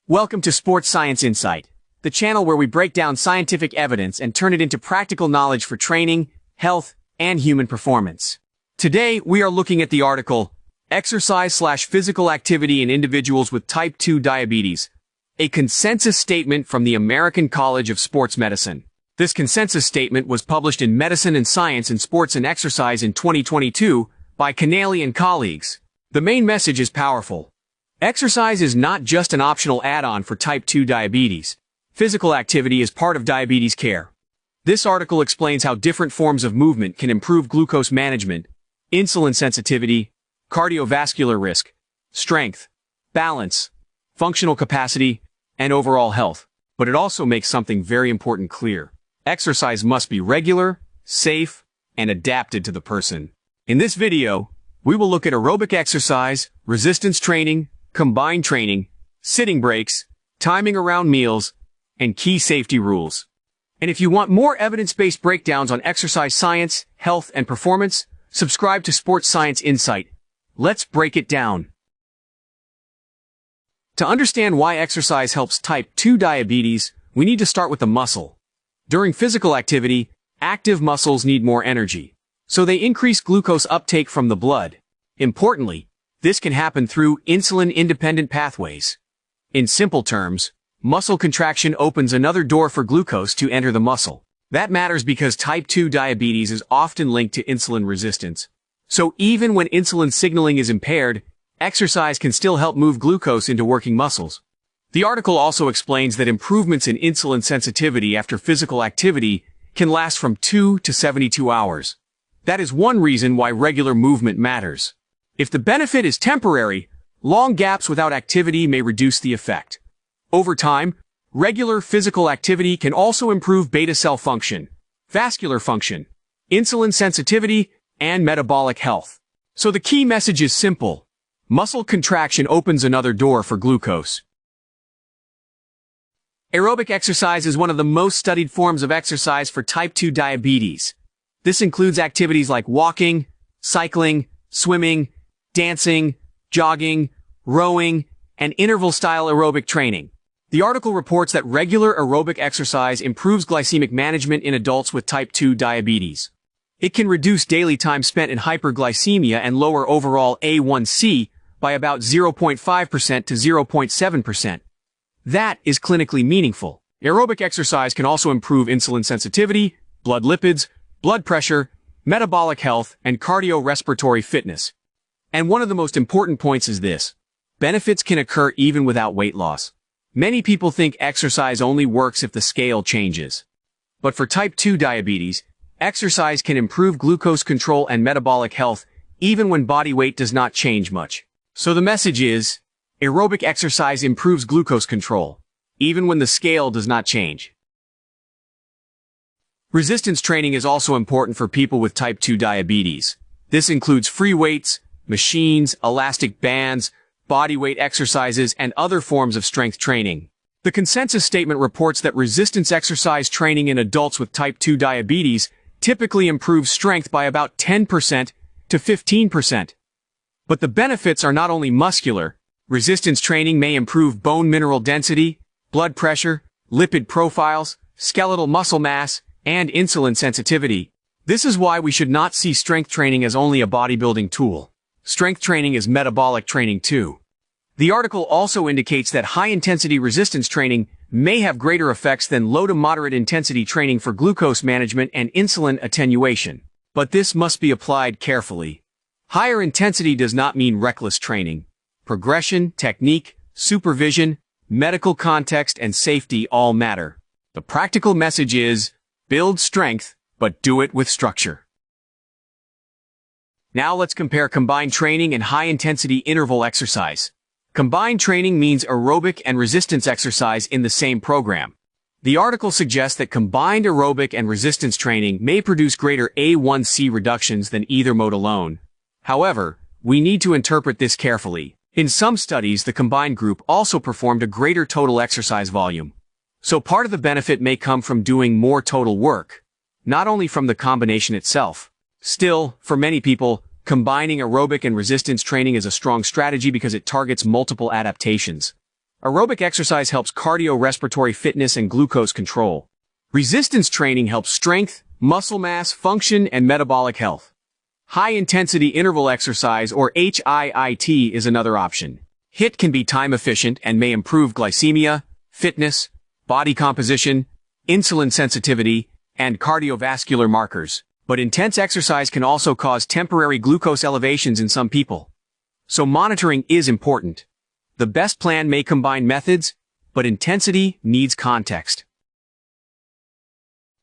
Welcome to Sports Science Insight, the channel where we break down scientific evidence and turn it into practical knowledge for training, health, and human performance. Today, we are looking at the article, Exercise/Physical Activity in Individuals with Type 2 Diabetes, a consensus statement from the American College of Sports Medicine. This consensus statement was published in Medicine and Science in Sports and Exercise in 2022 by Kanaley and colleagues. The main message is powerful. Exercise is not just an optional add-on for type 2 diabetes. Physical activity is part of diabetes care. This article explains how different forms of movement can improve glucose management, insulin sensitivity, cardiovascular risk, strength, balance, functional capacity, and overall health. But it also makes something very important clear. Exercise must be regular, safe, and adapted to the person. In this video, we will look at aerobic exercise, resistance training, combined training, sitting breaks, timing around meals, and key safety rules. And if you want more evidence-based breakdowns on exercise science, health, and performance, subscribe to Sports Science Insight. Let's break it down. To understand why exercise helps type 2 diabetes, we need to start with the muscle. During physical activity, active muscles need more energy, so they increase glucose uptake from the blood. Importantly, this can happen through insulin-independent pathways. In simple terms, muscle contraction opens another door for glucose to enter the muscle. That matters because type 2 diabetes is often linked to insulin resistance. So even when insulin signaling is impaired, exercise can still help move glucose into working muscles. The article also explains that improvements in insulin sensitivity after physical activity can last from 2 to 72 hours. That is one reason why regular movement matters. If the benefit is temporary, long gaps without activity may reduce the effect. Over time, regular physical activity can also improve beta cell function, vascular function, insulin sensitivity, and metabolic health. So the key message is simple. Muscle contraction opens another door for glucose. Aerobic exercise is one of the most studied forms of exercise for type 2 diabetes. This includes activities like walking, cycling, swimming, dancing, jogging, rowing, and interval-style aerobic training. The article reports that regular aerobic exercise improves glycemic management in adults with type 2 diabetes. It can reduce daily time spent in hyperglycemia and lower overall A1C by about 0.5% to 0.7%. That is clinically meaningful. Aerobic exercise can also improve insulin sensitivity, blood lipids, blood pressure, metabolic health, and cardiorespiratory fitness. And one of the most important points is this. Benefits can occur even without weight loss. Many people think exercise only works if the scale changes. But for type 2 diabetes, exercise can improve glucose control and metabolic health even when body weight does not change much. So the message is, aerobic exercise improves glucose control, even when the scale does not change. Resistance training is also important for people with type 2 diabetes. This includes free weights, machines, elastic bands, bodyweight exercises, and other forms of strength training. The consensus statement reports that resistance exercise training in adults with type 2 diabetes typically improves strength by about 10% to 15%. But the benefits are not only muscular. Resistance training may improve bone mineral density, blood pressure, lipid profiles, skeletal muscle mass, and insulin sensitivity. This is why we should not see strength training as only a bodybuilding tool. Strength training is metabolic training too. The article also indicates that high-intensity resistance training may have greater effects than low to moderate intensity training for glucose management and insulin attenuation. But this must be applied carefully. Higher intensity does not mean reckless training. Progression, technique, supervision, medical context, and safety all matter. The practical message is, build strength, but do it with structure. Now let's compare combined training and high-intensity interval exercise. Combined training means aerobic and resistance exercise in the same program. The article suggests that combined aerobic and resistance training may produce greater A1C reductions than either mode alone. However, we need to interpret this carefully. In some studies, the combined group also performed a greater total exercise volume. So part of the benefit may come from doing more total work, not only from the combination itself. Still, for many people, combining aerobic and resistance training is a strong strategy because it targets multiple adaptations. Aerobic exercise helps cardiorespiratory fitness and glucose control. Resistance training helps strength, muscle mass, function, and metabolic health. High-intensity interval exercise, or HIIT, is another option. HIIT can be time-efficient and may improve glycemia, fitness, body composition, insulin sensitivity, and cardiovascular markers. But intense exercise can also cause temporary glucose elevations in some people. So monitoring is important. The best plan may combine methods, but intensity needs context.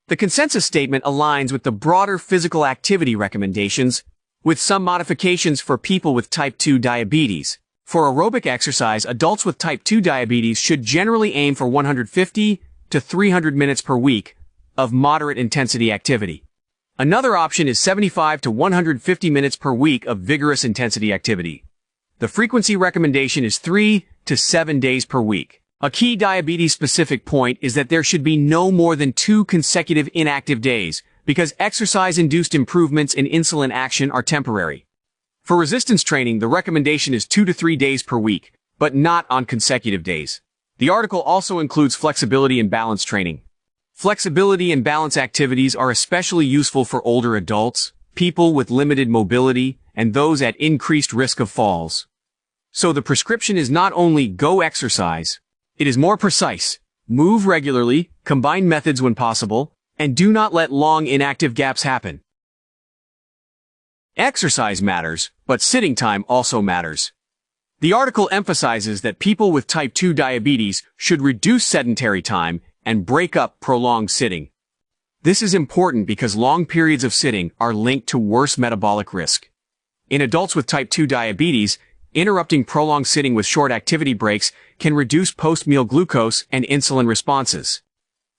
The consensus statement aligns with the broader physical activity recommendations, with some modifications for people with type 2 diabetes. For aerobic exercise, adults with type 2 diabetes should generally aim for 150 to 300 minutes per week of moderate intensity activity. Another option is 75 to 150 minutes per week of vigorous intensity activity. The frequency recommendation is 3 to 7 days per week. A key diabetes-specific point is that there should be no more than 2 consecutive inactive days, because exercise-induced improvements in insulin action are temporary. For resistance training, the recommendation is 2 to 3 days per week, but not on consecutive days. The article also includes flexibility and balance training. Flexibility and balance activities are especially useful for older adults, people with limited mobility, and those at increased risk of falls. So the prescription is not only go exercise, it is more precise. Move regularly, combine methods when possible, and do not let long inactive gaps happen. Exercise matters, but sitting time also matters. The article emphasizes that people with type 2 diabetes should reduce sedentary time and break up prolonged sitting. This is important because long periods of sitting are linked to worse metabolic risk. In adults with type 2 diabetes, interrupting prolonged sitting with short activity breaks can reduce post-meal glucose and insulin responses.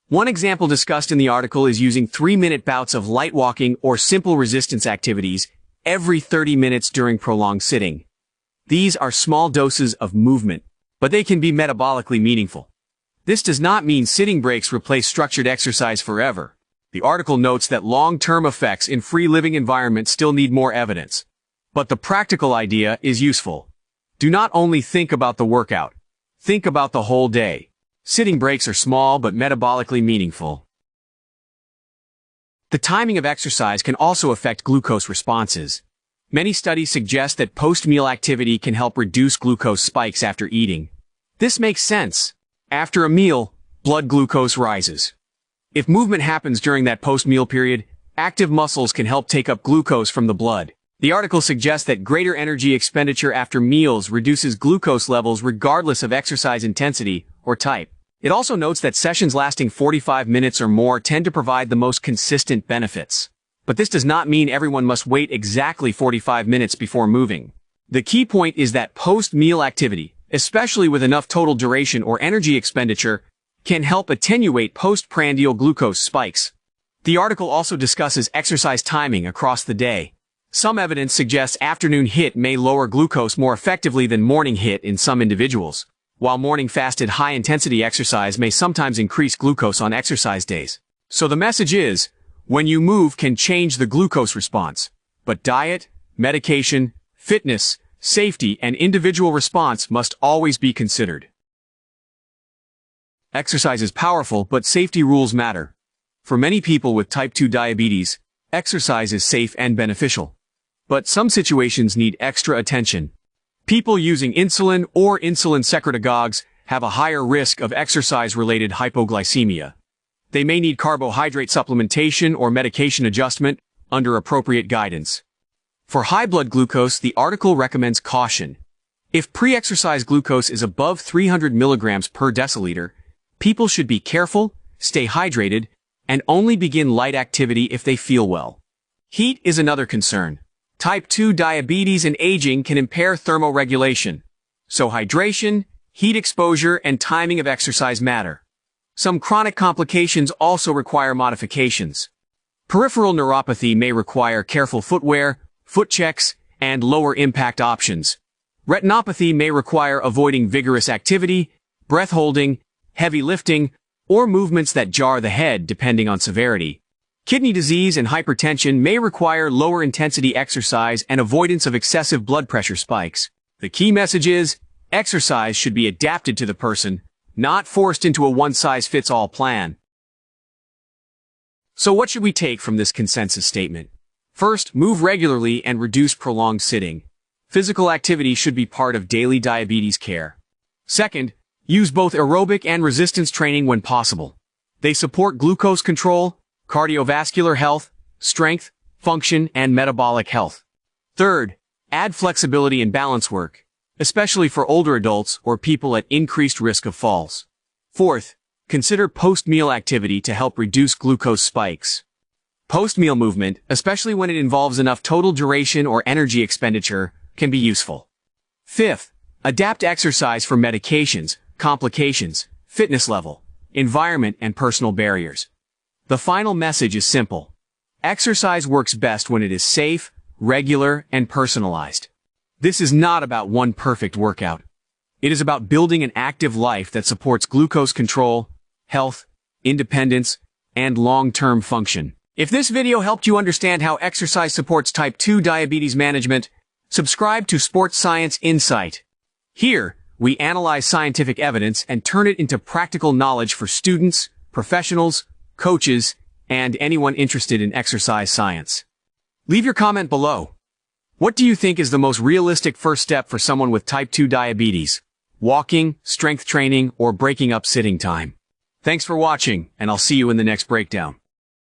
One example discussed in the article is using 3-minute bouts of light walking or simple resistance activities every 30 minutes during prolonged sitting. These are small doses of movement, but they can be metabolically meaningful. This does not mean sitting breaks replace structured exercise forever. The article notes that long-term effects in free-living environments still need more evidence. But the practical idea is useful. Do not only think about the workout. Think about the whole day. Sitting breaks are small but metabolically meaningful. The timing of exercise can also affect glucose responses. Many studies suggest that post-meal activity can help reduce glucose spikes after eating. This makes sense. After a meal, blood glucose rises. If movement happens during that post-meal period, active muscles can help take up glucose from the blood. The article suggests that greater energy expenditure after meals reduces glucose levels regardless of exercise intensity or type. It also notes that sessions lasting 45 minutes or more tend to provide the most consistent benefits. But this does not mean everyone must wait exactly 45 minutes before moving. The key point is that post-meal activity, especially with enough total duration or energy expenditure, can help attenuate postprandial glucose spikes. The article also discusses exercise timing across the day. Some evidence suggests afternoon HIIT may lower glucose more effectively than morning HIIT in some individuals, while morning fasted high-intensity exercise may sometimes increase glucose on exercise days. So the message is, when you move can change the glucose response, but diet, medication, fitness, safety, and individual response must always be considered. Exercise is powerful, but safety rules matter. For many people with type 2 diabetes, exercise is safe and beneficial. But some situations need extra attention. People using insulin or insulin secretagogues have a higher risk of exercise-related hypoglycemia. They may need carbohydrate supplementation or medication adjustment under appropriate guidance. For high blood glucose, the article recommends caution. If pre-exercise glucose is above 300 milligrams per deciliter, people should be careful, stay hydrated, and only begin light activity if they feel well. Heat is another concern. Type 2 diabetes and aging can impair thermoregulation. So hydration, heat exposure, and timing of exercise matter. Some chronic complications also require modifications. Peripheral neuropathy may require careful footwear, foot checks, and lower impact options. Retinopathy may require avoiding vigorous activity, breath holding, heavy lifting, or movements that jar the head depending on severity. Kidney disease and hypertension may require lower intensity exercise and avoidance of excessive blood pressure spikes. The key message is, Exercise should be adapted to the person, not forced into a one-size-fits-all plan. So what should we take from this consensus statement? First, move regularly and reduce prolonged sitting. Physical activity should be part of daily diabetes care. Second, use both aerobic and resistance training when possible. They support glucose control, cardiovascular health, strength, function, and metabolic health. Third, add flexibility and balance work, especially for older adults or people at increased risk of falls. Fourth, consider post-meal activity to help reduce glucose spikes. Post-meal movement, especially when it involves enough total duration or energy expenditure, can be useful. Fifth, adapt exercise for medications, complications, fitness level, environment, and personal barriers. The final message is simple. Exercise works best when it is safe, regular, and personalized. This is not about one perfect workout. It is about building an active life that supports glucose control, health, independence, and long-term function. If this video helped you understand how exercise supports type 2 diabetes management, subscribe to Sports Science Insight. Here, we analyze scientific evidence and turn it into practical knowledge for students, professionals, coaches, and anyone interested in exercise science. Leave your comment below. What do you think is the most realistic first step for someone with type 2 diabetes? Walking, strength training, or breaking up sitting time? Thanks for watching, and I'll see you in the next breakdown.